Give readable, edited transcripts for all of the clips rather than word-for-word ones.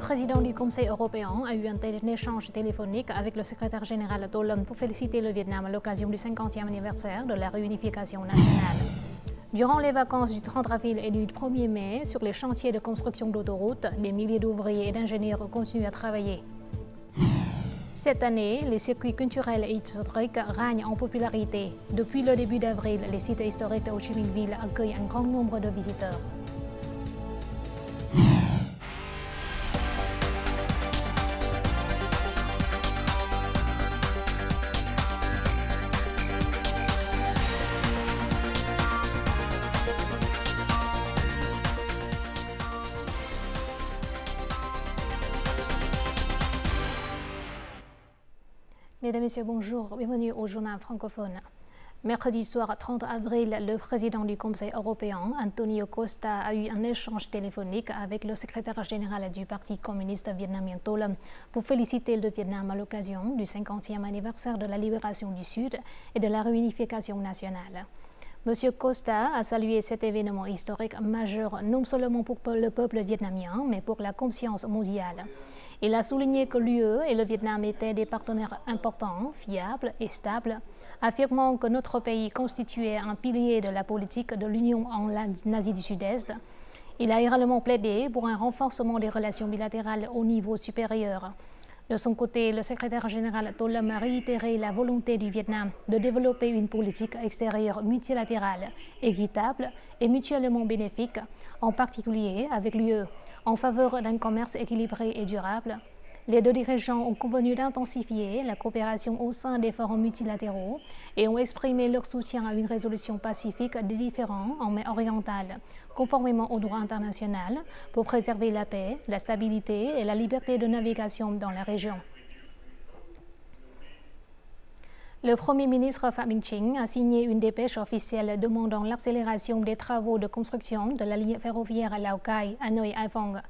président du Conseil européen a eu un échange téléphonique avec le secrétaire général Tô Lâm pour féliciter le Vietnam à l'occasion du 50e anniversaire de la réunification nationale. Durant les vacances du 30 avril et du 1er mai, sur les chantiers de construction d'autoroutes, des milliers d'ouvriers et d'ingénieurs continuent à travailler. Cette année, les circuits culturels et historiques règnent en popularité. Depuis le début d'avril, les sites historiques de Ho Chi Minh Ville accueillent un grand nombre de visiteurs. Mesdames et messieurs, bonjour, bienvenue au journal francophone. Mercredi soir 30 avril, le président du Conseil européen, Antonio Costa, a eu un échange téléphonique avec le secrétaire général du Parti communiste vietnamien Tô Lâm pour féliciter le Vietnam à l'occasion du 50e anniversaire de la libération du Sud et de la réunification nationale. Monsieur Costa a salué cet événement historique majeur non seulement pour le peuple vietnamien, mais pour la conscience mondiale. Il a souligné que l'UE et le Vietnam étaient des partenaires importants, fiables et stables, affirmant que notre pays constituait un pilier de la politique de l'Union en Asie du Sud-Est. Il a également plaidé pour un renforcement des relations bilatérales au niveau supérieur. De son côté, le secrétaire général Tô Lâm a réitéré la volonté du Vietnam de développer une politique extérieure multilatérale, équitable et mutuellement bénéfique, en particulier avec l'UE, en faveur d'un commerce équilibré et durable. Les deux dirigeants ont convenu d'intensifier la coopération au sein des forums multilatéraux et ont exprimé leur soutien à une résolution pacifique des différends en mer orientale, conformément au droit international, pour préserver la paix, la stabilité et la liberté de navigation dans la région. Le Premier ministre Phạm Minh Chính a signé une dépêche officielle demandant l'accélération des travaux de construction de la ligne ferroviaire Lào Cai, Hanoï, Haiphong.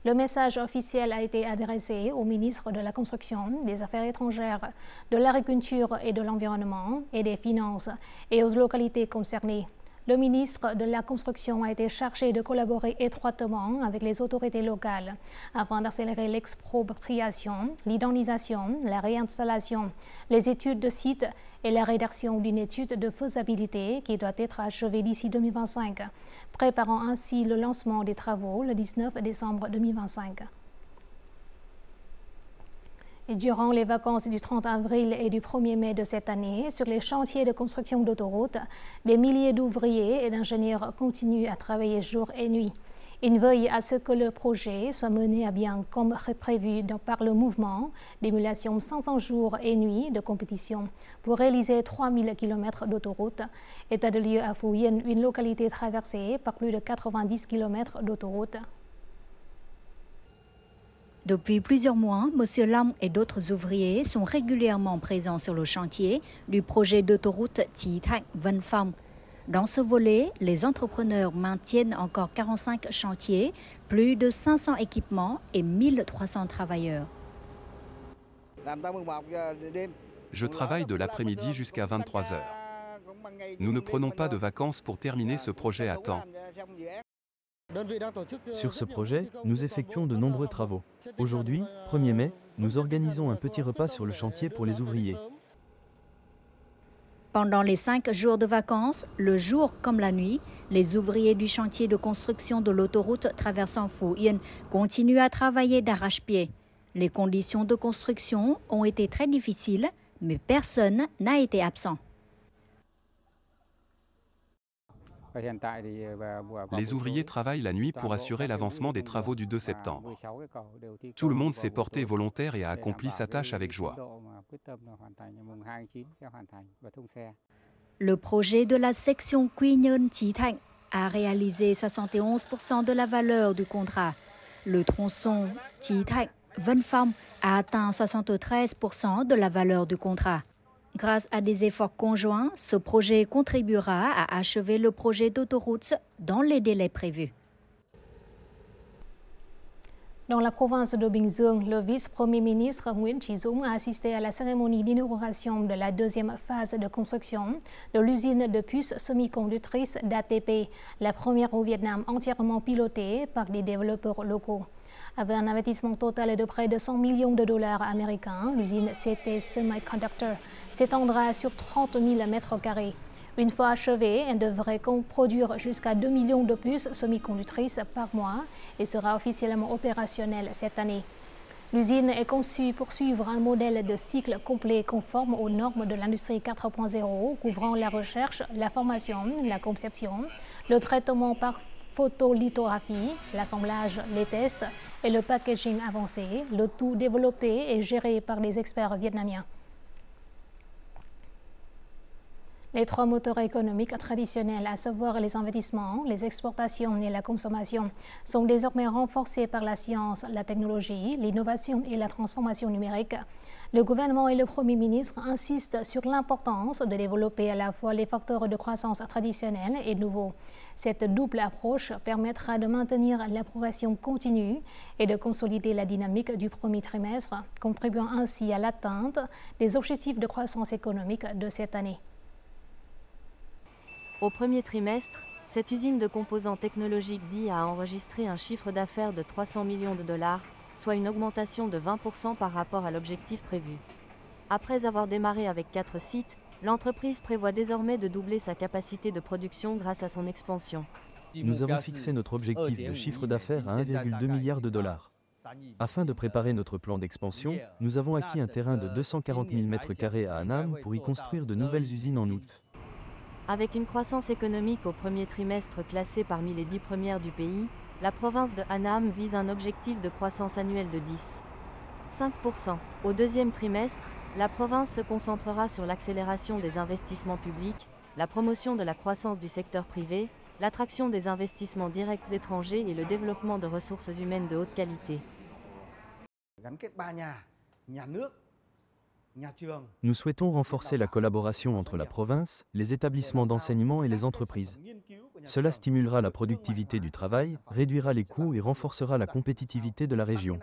Le message officiel a été adressé au ministre de la Construction, des Affaires étrangères, de l'Agriculture et de l'Environnement et des Finances et aux localités concernées. Le ministre de la Construction a été chargé de collaborer étroitement avec les autorités locales afin d'accélérer l'expropriation, l'identification, la réinstallation, les études de site et la rédaction d'une étude de faisabilité qui doit être achevée d'ici 2025, préparant ainsi le lancement des travaux le 19 décembre 2025. Et durant les vacances du 30 avril et du 1er mai de cette année, sur les chantiers de construction d'autoroutes, des milliers d'ouvriers et d'ingénieurs continuent à travailler jour et nuit. Ils veillent à ce que le projet soit mené à bien comme prévu par le mouvement d'émulation 500 jours et nuits de compétition pour réaliser 3000 km d'autoroute. État de lieu à Phu Yen, une localité traversée par plus de 90 km d'autoroute. Depuis plusieurs mois, M. Lam et d'autres ouvriers sont régulièrement présents sur le chantier du projet d'autoroute Chi Thạnh Vân Phong. Dans ce volet, les entrepreneurs maintiennent encore 45 chantiers, plus de 500 équipements et 1300 travailleurs. Je travaille de l'après-midi jusqu'à 23 h. Nous ne prenons pas de vacances pour terminer ce projet à temps. Sur ce projet, nous effectuons de nombreux travaux. Aujourd'hui, 1er mai, nous organisons un petit repas sur le chantier pour les ouvriers. Pendant les 5 jours de vacances, le jour comme la nuit, les ouvriers du chantier de construction de l'autoroute traversant Phu Yen continuent à travailler d'arrache-pied. Les conditions de construction ont été très difficiles, mais personne n'a été absent. Les ouvriers travaillent la nuit pour assurer l'avancement des travaux du 2 septembre. Tout le monde s'est porté volontaire et a accompli sa tâche avec joie. Le projet de la section Quy Nhơn Chi Thạnh a réalisé 71% de la valeur du contrat. Le tronçon Chi Thạnh Vân Phong a atteint 73% de la valeur du contrat. Grâce à des efforts conjoints, ce projet contribuera à achever le projet d'autoroute dans les délais prévus. Dans la province de Bình Dương, le vice-premier ministre Nguyễn Chí Dũng a assisté à la cérémonie d'inauguration de la deuxième phase de construction de l'usine de puces semi-conductrices d'ATP, la première au Vietnam entièrement pilotée par des développeurs locaux. Avec un investissement total de près de 100 millions de dollars américains, l'usine CT Semiconductor s'étendra sur 30 000 mètres carrés. Une fois achevée, elle devrait produire jusqu'à 2 millions de puces semi-conductrices par mois et sera officiellement opérationnelle cette année. L'usine est conçue pour suivre un modèle de cycle complet conforme aux normes de l'industrie 4.0, couvrant la recherche, la formation, la conception, le traitement par photolithographie, l'assemblage, les tests et le packaging avancé, le tout développé et géré par les experts vietnamiens. Les trois moteurs économiques traditionnels, à savoir les investissements, les exportations et la consommation, sont désormais renforcés par la science, la technologie, l'innovation et la transformation numérique. Le gouvernement et le Premier ministre insistent sur l'importance de développer à la fois les facteurs de croissance traditionnels et nouveaux. Cette double approche permettra de maintenir la progression continue et de consolider la dynamique du premier trimestre, contribuant ainsi à l'atteinte des objectifs de croissance économique de cette année. Au premier trimestre, cette usine de composants technologiques DI a enregistré un chiffre d'affaires de 300 millions de dollars, soit une augmentation de 20% par rapport à l'objectif prévu. Après avoir démarré avec 4 sites, l'entreprise prévoit désormais de doubler sa capacité de production grâce à son expansion. Nous avons fixé notre objectif de chiffre d'affaires à 1,2 milliard de dollars. Afin de préparer notre plan d'expansion, nous avons acquis un terrain de 240 000 m² à Annam pour y construire de nouvelles usines en août. Avec une croissance économique au premier trimestre classée parmi les 10 premières du pays, la province de Annam vise un objectif de croissance annuelle de 10,5%. Au deuxième trimestre, la province se concentrera sur l'accélération des investissements publics, la promotion de la croissance du secteur privé, l'attraction des investissements directs étrangers et le développement de ressources humaines de haute qualité. Nous souhaitons renforcer la collaboration entre la province, les établissements d'enseignement et les entreprises. Cela stimulera la productivité du travail, réduira les coûts et renforcera la compétitivité de la région.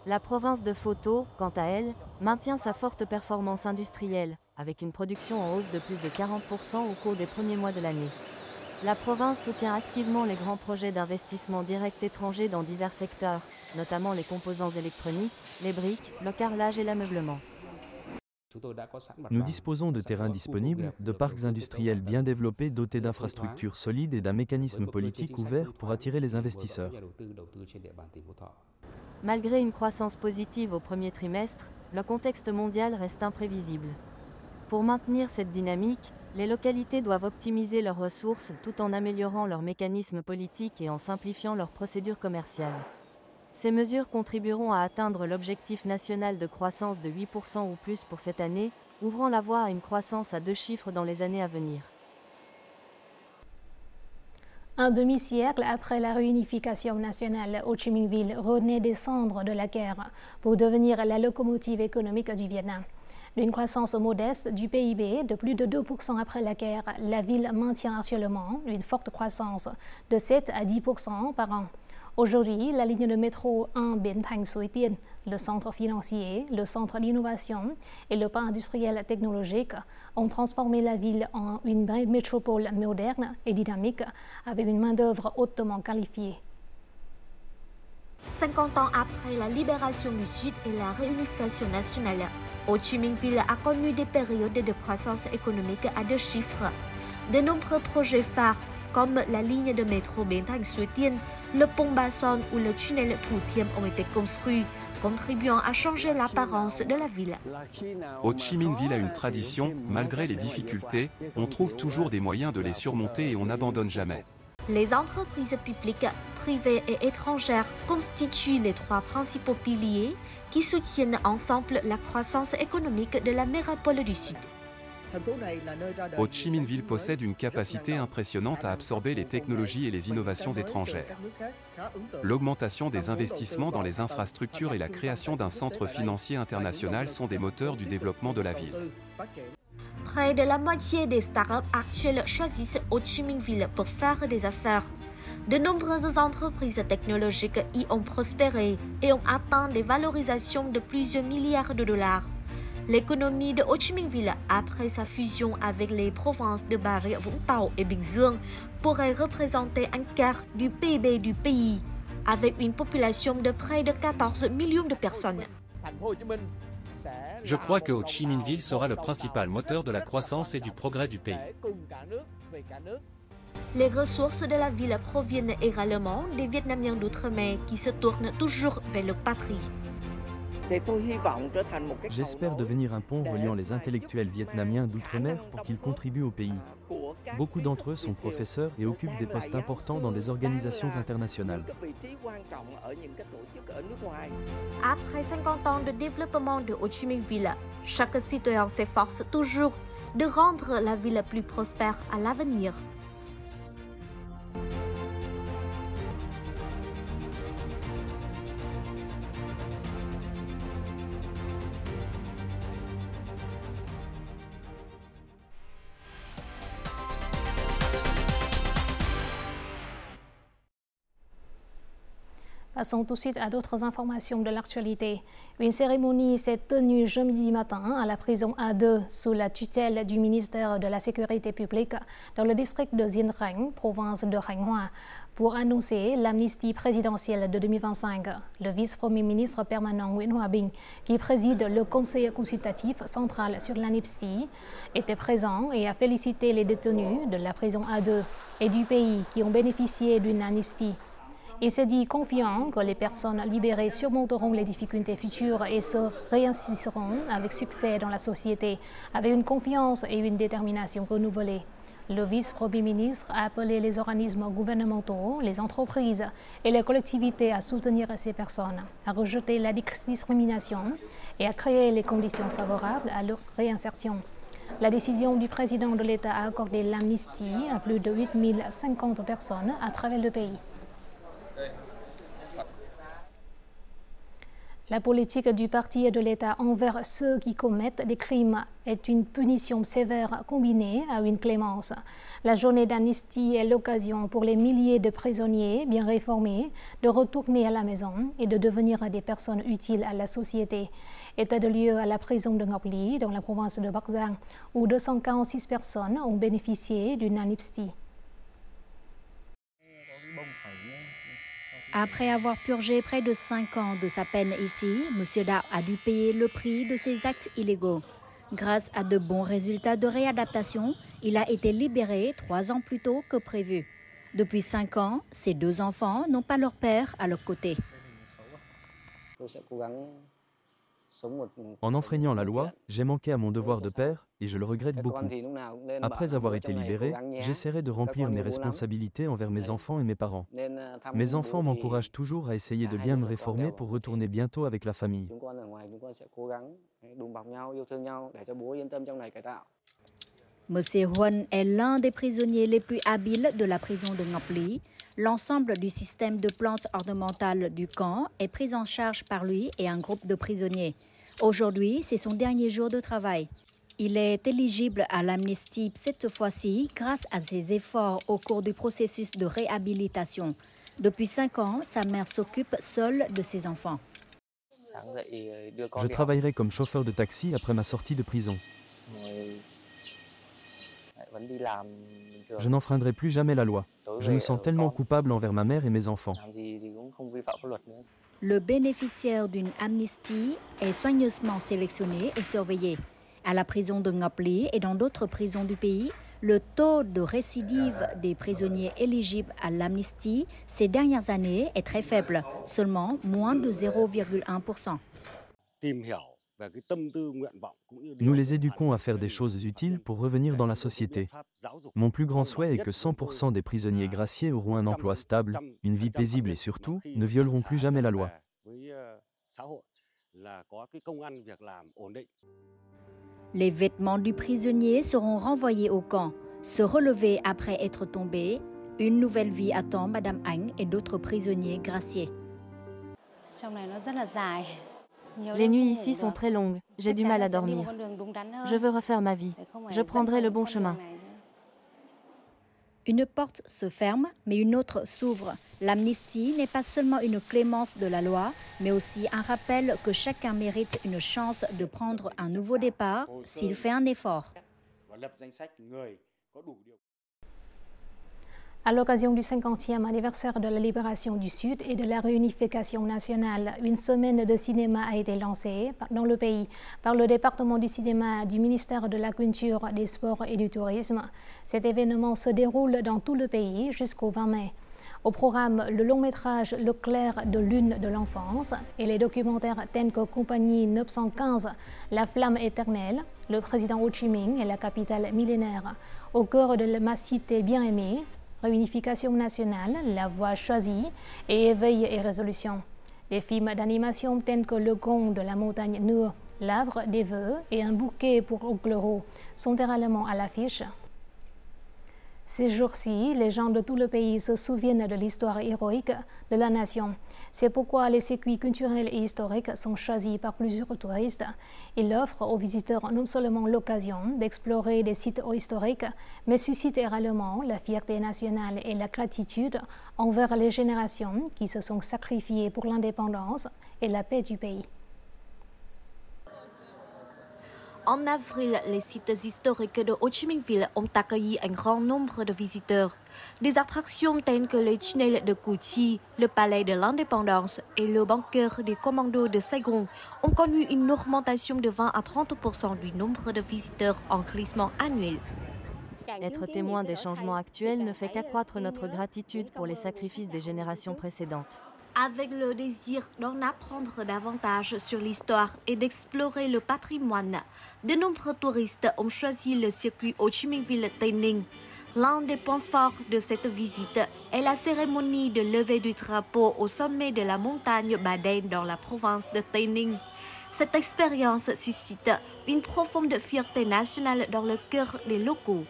La province de Photo, quant à elle, maintient sa forte performance industrielle, avec une production en hausse de plus de 40% au cours des premiers mois de l'année. La province soutient activement les grands projets d'investissement direct étrangers dans divers secteurs, notamment les composants électroniques, les briques, le carrelage et l'ameublement. Nous disposons de terrains disponibles, de parcs industriels bien développés dotés d'infrastructures solides et d'un mécanisme politique ouvert pour attirer les investisseurs. Malgré une croissance positive au premier trimestre, le contexte mondial reste imprévisible. Pour maintenir cette dynamique, les localités doivent optimiser leurs ressources tout en améliorant leurs mécanismes politiques et en simplifiant leurs procédures commerciales. Ces mesures contribueront à atteindre l'objectif national de croissance de 8% ou plus pour cette année, ouvrant la voie à une croissance à 2 chiffres dans les années à venir. Un demi-siècle après la réunification nationale, Ho Chi Minh Ville renaît des cendres de la guerre pour devenir la locomotive économique du Vietnam. D'une croissance modeste du PIB de plus de 2% après la guerre, la ville maintient actuellement une forte croissance de 7 à 10% par an. Aujourd'hui, la ligne de métro 1 Bến Thành Suối Tiên, le centre financier, le centre d'innovation et le parc industriel technologique ont transformé la ville en une métropole moderne et dynamique avec une main-d'œuvre hautement qualifiée. 50 ans après la libération du Sud et la réunification nationale, Ho Chi Minh Ville a connu des périodes de croissance économique à 2 chiffres. De nombreux projets phares comme la ligne de métro Bến Thành Suối Tiên, le pont Ba Son ou le tunnel Thủ Thiêm ont été construits, contribuant à changer l'apparence de la ville. Ho Chi Minh Ville a une tradition, malgré les difficultés, on trouve toujours des moyens de les surmonter et on n'abandonne jamais. Les entreprises publiques, privées et étrangères constituent les 3 principaux piliers qui soutiennent ensemble la croissance économique de la métropole du Sud. Ho Chi Minh Ville possède une capacité impressionnante à absorber les technologies et les innovations étrangères. L'augmentation des investissements dans les infrastructures et la création d'un centre financier international sont des moteurs du développement de la ville. Près de la moitié des startups actuelles choisissent Ho Chi Minh Ville pour faire des affaires. De nombreuses entreprises technologiques y ont prospéré et ont atteint des valorisations de plusieurs milliards de dollars. L'économie de Ho Chi Minh Ville, après sa fusion avec les provinces de Bà Rịa Vũng Tàu et Bình Dương, pourrait représenter un quart du PIB du pays, avec une population de près de 14 millions de personnes. Je crois que Ho Chi Minh Ville sera le principal moteur de la croissance et du progrès du pays. Les ressources de la ville proviennent également des Vietnamiens d'outre-mer qui se tournent toujours vers le patrie. J'espère devenir un pont reliant les intellectuels vietnamiens d'outre-mer pour qu'ils contribuent au pays. Beaucoup d'entre eux sont professeurs et occupent des postes importants dans des organisations internationales. Après 50 ans de développement de Ho Chi Minh Ville, chaque citoyen s'efforce toujours de rendre la ville plus prospère à l'avenir. Passons tout de suite à d'autres informations de l'actualité. Une cérémonie s'est tenue jeudi matin à la prison A2 sous la tutelle du ministère de la Sécurité publique dans le district de Dien Ranh, province de Thanh Hoa, pour annoncer l'amnistie présidentielle de 2025. Le vice-premier ministre permanent Nguyễn Hòa Bình, qui préside le Conseil consultatif central sur l'amnistie, était présent et a félicité les détenus de la prison A2 et du pays qui ont bénéficié d'une amnistie. Il s'est dit confiant que les personnes libérées surmonteront les difficultés futures et se réinsériront avec succès dans la société, avec une confiance et une détermination renouvelées. Le vice-premier ministre a appelé les organismes gouvernementaux, les entreprises et les collectivités à soutenir ces personnes, à rejeter la discrimination et à créer les conditions favorables à leur réinsertion. La décision du président de l'État a accordé l'amnistie à plus de 8050 personnes à travers le pays. La politique du parti et de l'État envers ceux qui commettent des crimes est une punition sévère combinée à une clémence. La journée d'amnistie est l'occasion pour les milliers de prisonniers bien réformés de retourner à la maison et de devenir des personnes utiles à la société. État de lieu à la prison de Ngọc Lý dans la province de Bắc Giang, où 246 personnes ont bénéficié d'une amnistie. Après avoir purgé près de 5 ans de sa peine ici, M. Da a dû payer le prix de ses actes illégaux. Grâce à de bons résultats de réadaptation, il a été libéré 3 ans plus tôt que prévu. Depuis 5 ans, ses 2 enfants n'ont pas leur père à leur côté. En enfreignant la loi, j'ai manqué à mon devoir de père et je le regrette beaucoup. Après avoir été libéré, j'essaierai de remplir mes responsabilités envers mes enfants et mes parents. Mes enfants m'encouragent toujours à essayer de bien me réformer pour retourner bientôt avec la famille. M. Huân est l'un des prisonniers les plus habiles de la prison de Ngọc Lý. L'ensemble du système de plantes ornementales du camp est pris en charge par lui et un groupe de prisonniers. Aujourd'hui, c'est son dernier jour de travail. Il est éligible à l'amnistie cette fois-ci grâce à ses efforts au cours du processus de réhabilitation. Depuis 5 ans, sa mère s'occupe seule de ses enfants. Je travaillerai comme chauffeur de taxi après ma sortie de prison. Je n'enfreindrai plus jamais la loi. Je me sens tellement coupable envers ma mère et mes enfants. Le bénéficiaire d'une amnistie est soigneusement sélectionné et surveillé. À la prison de Ngọc Lý et dans d'autres prisons du pays, le taux de récidive des prisonniers éligibles à l'amnistie ces dernières années est très faible, seulement moins de 0,1%. Nous les éduquons à faire des choses utiles pour revenir dans la société. Mon plus grand souhait est que 100% des prisonniers graciés auront un emploi stable, une vie paisible et surtout ne violeront plus jamais la loi. Les vêtements du prisonnier seront renvoyés au camp. Se relever après être tombé, une nouvelle vie attend Madame Anh et d'autres prisonniers graciés. Les nuits ici sont très longues. J'ai du mal à dormir. Je veux refaire ma vie. Je prendrai le bon chemin. Une porte se ferme, mais une autre s'ouvre. L'amnistie n'est pas seulement une clémence de la loi, mais aussi un rappel que chacun mérite une chance de prendre un nouveau départ s'il fait un effort. À l'occasion du 50e anniversaire de la libération du Sud et de la réunification nationale, une semaine de cinéma a été lancée dans le pays par le département du cinéma du ministère de la Culture, des Sports et du Tourisme. Cet événement se déroule dans tout le pays jusqu'au 20 mai. Au programme, le long métrage Le clair de lune de l'enfance et les documentaires tels que Compagnie 915, La flamme éternelle, Le président Ho Chi Minh et la capitale millénaire. Au cœur de ma cité bien-aimée, Réunification nationale, La voie choisie et Éveil et résolution. Des films d'animation tels que Le gong de la montagne nue, L'arbre des vœux et Un bouquet pour Oglero sont également à l'affiche. Ces jours-ci, les gens de tout le pays se souviennent de l'histoire héroïque de la nation. C'est pourquoi les circuits culturels et historiques sont choisis par plusieurs touristes. Ils offrent aux visiteurs non seulement l'occasion d'explorer des sites historiques, mais suscitent également la fierté nationale et la gratitude envers les générations qui se sont sacrifiées pour l'indépendance et la paix du pays. En avril, les sites historiques de Ho Chi Minh Ville ont accueilli un grand nombre de visiteurs. Des attractions telles que les tunnels de Củ Chi, le palais de l'indépendance et le bunker des commandos de Saigon ont connu une augmentation de 20 à 30% du nombre de visiteurs en glissement annuel. Être témoin des changements actuels ne fait qu'accroître notre gratitude pour les sacrifices des générations précédentes. Avec le désir d'en apprendre davantage sur l'histoire et d'explorer le patrimoine, de nombreux touristes ont choisi le circuit Ho Chi Minh Ville Tây Ninh. L'un des points forts de cette visite est la cérémonie de levée du drapeau au sommet de la montagne Ba Đen dans la province de Tây Ninh. Cette expérience suscite une profonde fierté nationale dans le cœur des locaux.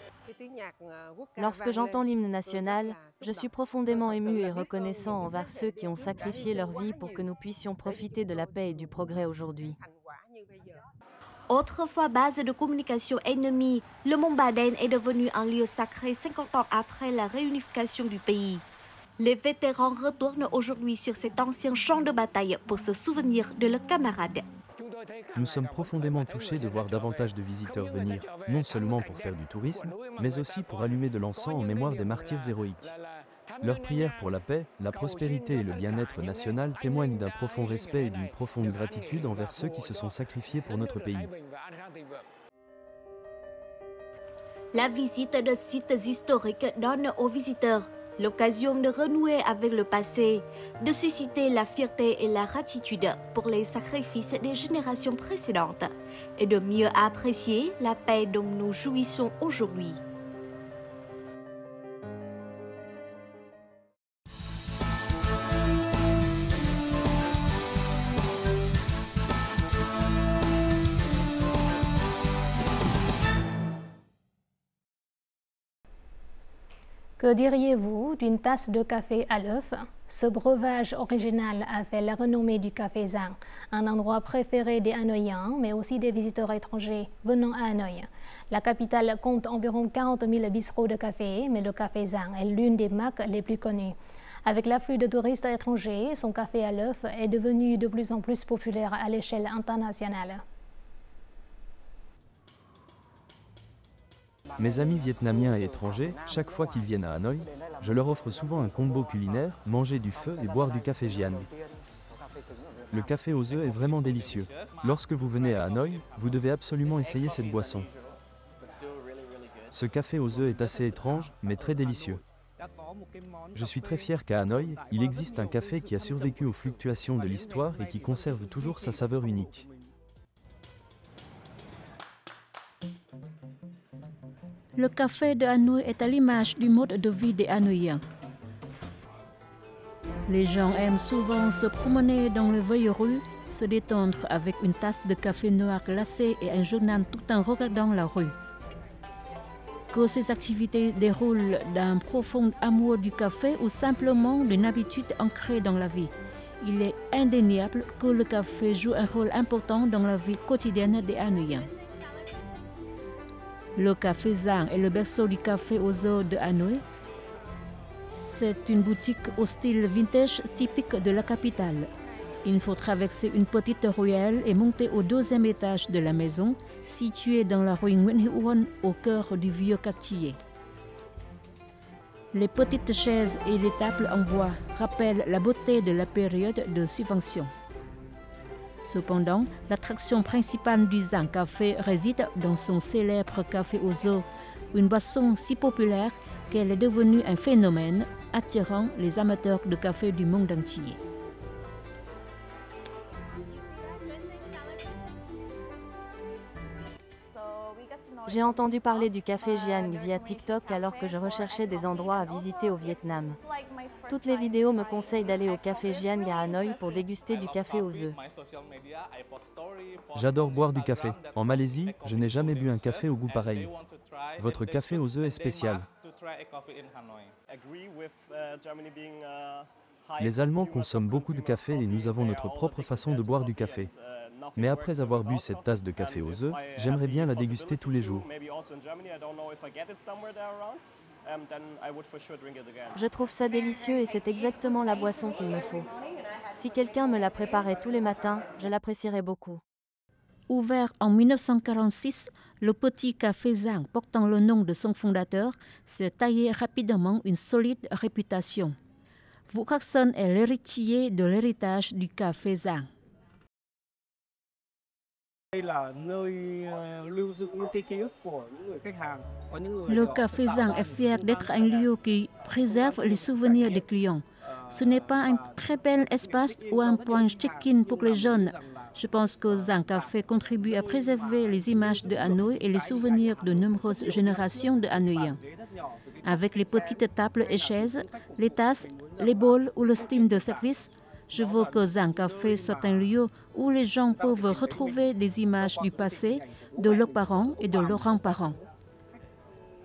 Lorsque j'entends l'hymne national, je suis profondément ému et reconnaissant envers ceux qui ont sacrifié leur vie pour que nous puissions profiter de la paix et du progrès aujourd'hui. Autrefois base de communication ennemie, le mont Ba Đen est devenu un lieu sacré 50 ans après la réunification du pays. Les vétérans retournent aujourd'hui sur cet ancien champ de bataille pour se souvenir de leurs camarades. Nous sommes profondément touchés de voir davantage de visiteurs venir, non seulement pour faire du tourisme, mais aussi pour allumer de l'encens en mémoire des martyrs héroïques. Leurs prières pour la paix, la prospérité et le bien-être national témoignent d'un profond respect et d'une profonde gratitude envers ceux qui se sont sacrifiés pour notre pays. La visite de sites historiques donne aux visiteurs l'occasion de renouer avec le passé, de susciter la fierté et la gratitude pour les sacrifices des générations précédentes et de mieux apprécier la paix dont nous jouissons aujourd'hui. Que diriez-vous d'une tasse de café à l'œuf? Ce breuvage original a fait la renommée du café Giang, un endroit préféré des Hanoïens, mais aussi des visiteurs étrangers venant à Hanoï. La capitale compte environ 40 000 bistrots de café, mais le café Giang est l'une des marques les plus connues. Avec l'afflux de touristes étrangers, son café à l'œuf est devenu de plus en plus populaire à l'échelle internationale. Mes amis vietnamiens et étrangers, chaque fois qu'ils viennent à Hanoï, je leur offre souvent un combo culinaire, manger du feu et boire du café Giang. Le café aux œufs est vraiment délicieux. Lorsque vous venez à Hanoï, vous devez absolument essayer cette boisson. Ce café aux œufs est assez étrange, mais très délicieux. Je suis très fier qu'à Hanoï, il existe un café qui a survécu aux fluctuations de l'histoire et qui conserve toujours sa saveur unique. Le café de Hanoï est à l'image du mode de vie des Hanoïens. Les gens aiment souvent se promener dans les vieilles rues, se détendre avec une tasse de café noir glacé et un journal tout en regardant la rue. Que ces activités déroulent d'un profond amour du café ou simplement d'une habitude ancrée dans la vie, il est indéniable que le café joue un rôle important dans la vie quotidienne des Hanoïens. Le café Giang est le berceau du café aux œufs de Hanoï, C'est une boutique au style vintage typique de la capitale. Il faut traverser une petite ruelle et monter au deuxième étage de la maison, située dans la rue Nguyễn Hữu Huân, au cœur du vieux quartier. Les petites chaises et les tables en bois rappellent la beauté de la période de subvention. Cependant, l'attraction principale du Zang Café réside dans son célèbre café aux œufs, une boisson si populaire qu'elle est devenue un phénomène attirant les amateurs de café du monde entier. J'ai entendu parler du café Giang via TikTok alors que je recherchais des endroits à visiter au Vietnam. Toutes les vidéos me conseillent d'aller au café Giang à Hanoï pour déguster du café aux œufs. J'adore boire du café. En Malaisie, je n'ai jamais bu un café au goût pareil. Votre café aux œufs est spécial. Les Allemands consomment beaucoup de café et nous avons notre propre façon de boire du café. Mais après avoir bu cette tasse de café aux œufs, j'aimerais bien la déguster tous les jours. Je trouve ça délicieux et c'est exactement la boisson qu'il me faut. Si quelqu'un me la préparait tous les matins, je l'apprécierais beaucoup. Ouvert en 1946, le petit café Zang, portant le nom de son fondateur, s'est taillé rapidement une solide réputation. Vũ Khắc Sơn est l'héritier de l'héritage du café Zang. Le café Zang est fier d'être un lieu qui préserve les souvenirs des clients. Ce n'est pas un très bel espace ou un point check-in pour les jeunes. Je pense que Zang Café contribue à préserver les images de Hanoï et les souvenirs de nombreuses générations de Hanoïens. Avec les petites tables et chaises, les tasses, les bols ou le style de service, je veux que Zang Café soit un lieu où les gens peuvent retrouver des images du passé, de leurs parents et de leurs grands-parents.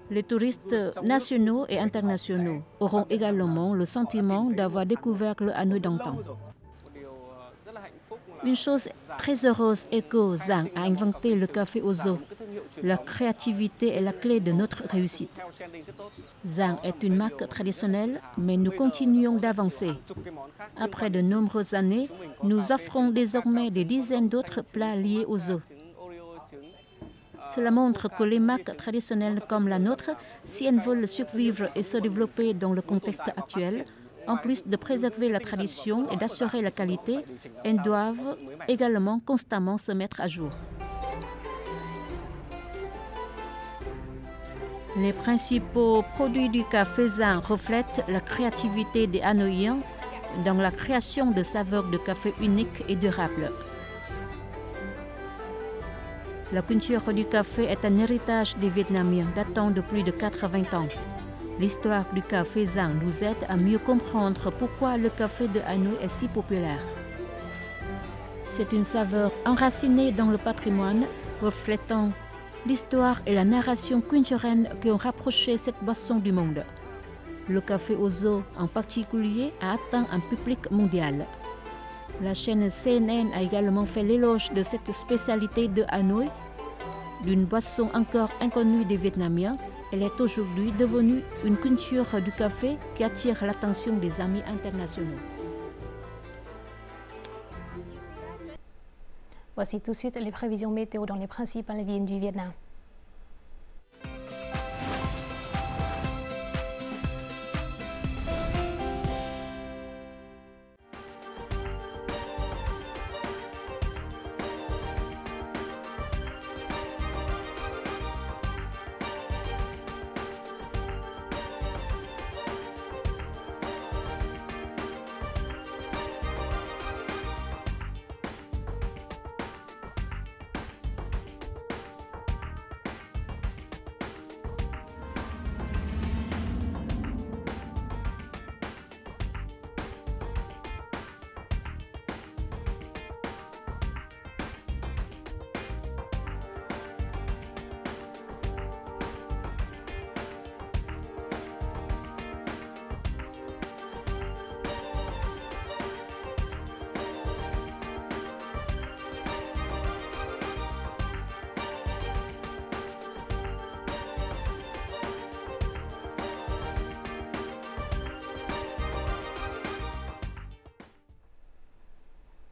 Les touristes nationaux et internationaux auront également le sentiment d'avoir découvert le Hanoï d'antan. Une chose très heureuse est que Zang a inventé le café aux œufs. La créativité est la clé de notre réussite. Zang est une marque traditionnelle, mais nous continuons d'avancer. Après de nombreuses années, nous offrons désormais des dizaines d'autres plats liés aux œufs. Cela montre que les marques traditionnelles comme la nôtre, si elles veulent survivre et se développer dans le contexte actuel, en plus de préserver la tradition et d'assurer la qualité, elles doivent également constamment se mettre à jour. Les principaux produits du café Zang reflètent la créativité des Hanoïens dans la création de saveurs de café uniques et durables. La culture du café est un héritage des Vietnamiens datant de plus de 80 ans. L'histoire du café Zang nous aide à mieux comprendre pourquoi le café de Hanoï est si populaire. C'est une saveur enracinée dans le patrimoine, reflétant l'histoire et la narration culturelle qui ont rapproché cette boisson du monde. Le café aux œufs en particulier a atteint un public mondial. La chaîne CNN a également fait l'éloge de cette spécialité de Hanoï, d'une boisson encore inconnue des Vietnamiens. Elle est aujourd'hui devenue une culture du café qui attire l'attention des amis internationaux. Voici tout de suite les prévisions météo dans les principales villes du Vietnam.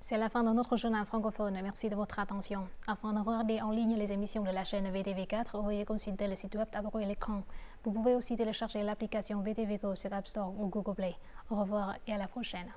C'est la fin de notre journal francophone. Merci de votre attention. Afin de regarder en ligne les émissions de la chaîne VTV4, veuillez consulter le site web d'abord l'écran. Vous pouvez aussi télécharger l'application VTV Go sur App Store ou Google Play. Au revoir et à la prochaine.